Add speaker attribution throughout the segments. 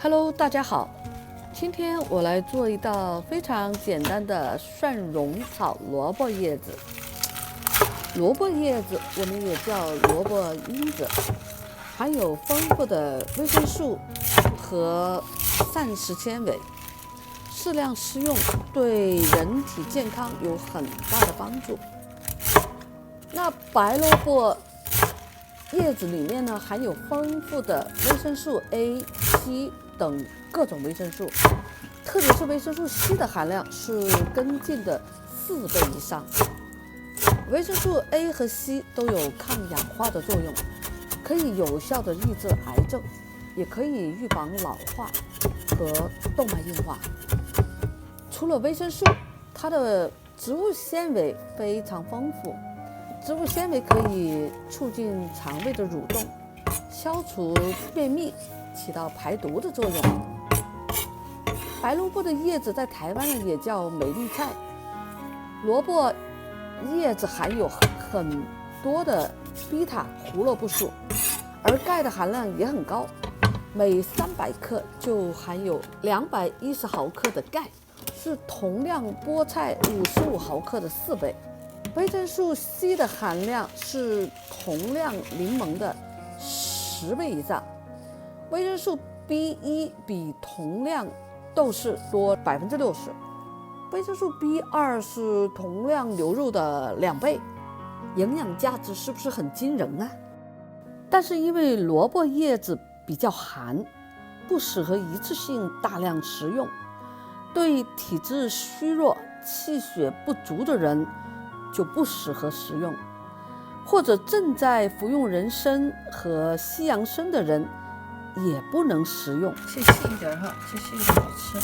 Speaker 1: Hello， 大家好，今天我来做一道非常简单的蒜蓉炒萝卜叶子。萝卜叶子我们也叫萝卜缨子，含有丰富的维生素和膳食纤维，适量食用对人体健康有很大的帮助。那白萝卜叶子里面呢，含有丰富的维生素 A、C 等各种维生素，特别是维生素 C 的含量是根茎的4倍以上。维生素 A 和 C 都有抗氧化的作用，可以有效的抑制癌症，也可以预防老化和动脉硬化。除了维生素，它的植物纤维非常丰富。植物纤维可以促进肠胃的蠕动，消除便秘，起到排毒的作用。白萝卜的叶子在台湾呢也叫美丽菜。萝卜叶子含有很多的贝塔胡萝卜素，而钙的含量也很高，每300克就含有210毫克的钙，是同量菠菜55毫克的4倍。维生素 C 的含量是同量柠檬的10倍以上，维生素 B1 比同量豆豉多60%，维生素 B2 是同量牛肉的2倍，营养价值是不是很惊人啊？但是因为萝卜叶子比较寒，不适合一次性大量食用，对体质虚弱、气血不足的人就不适合食用，或者正在服用人参和西洋参的人也不能食用。切细一点哈，切细一点好吃。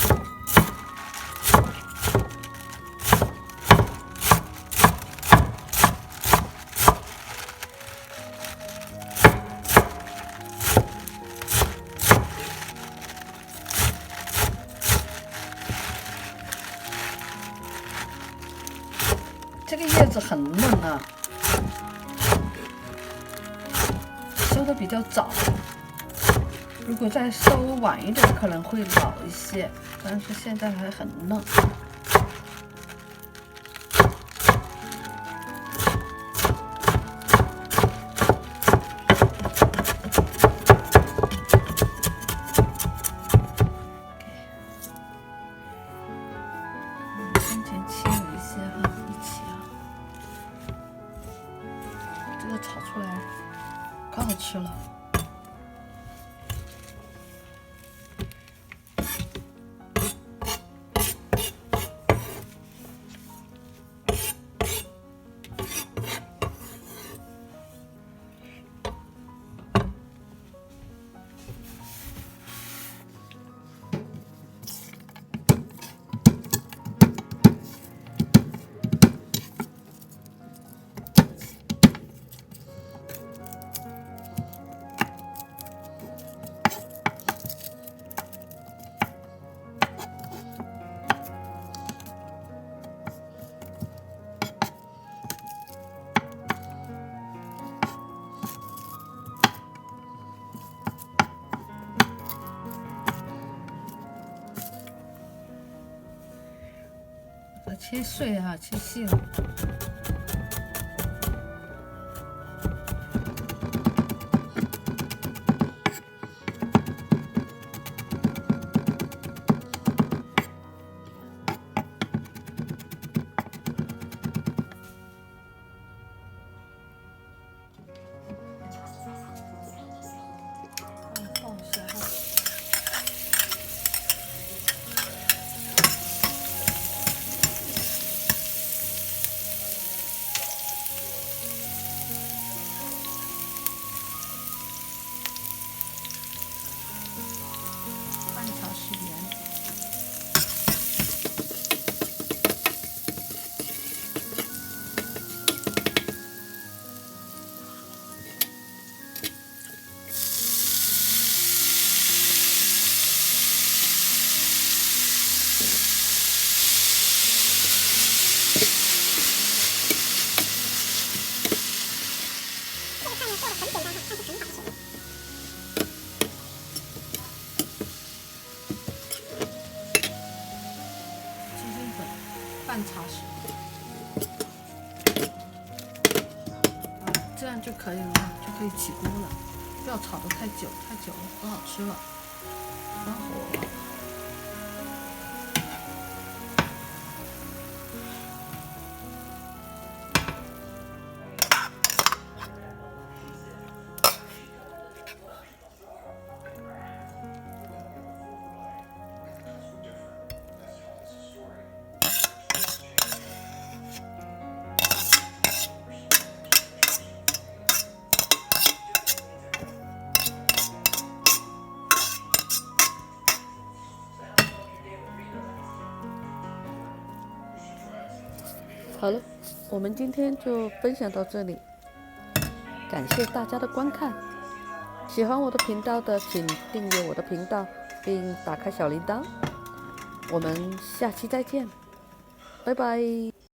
Speaker 1: 这个叶子很嫩啊，收的比较早，如果再收晚一点可能会老一些，但是现在还很嫩。先前切了一些哈，一起啊，这个炒出来可好吃了。切碎啊，切细了。放一下哈。以起锅了，不要炒得太久，太久了不好吃了。关火。好了，我们今天就分享到这里，感谢大家的观看。喜欢我的频道的，请订阅我的频道，并打开小铃铛。我们下期再见，拜拜。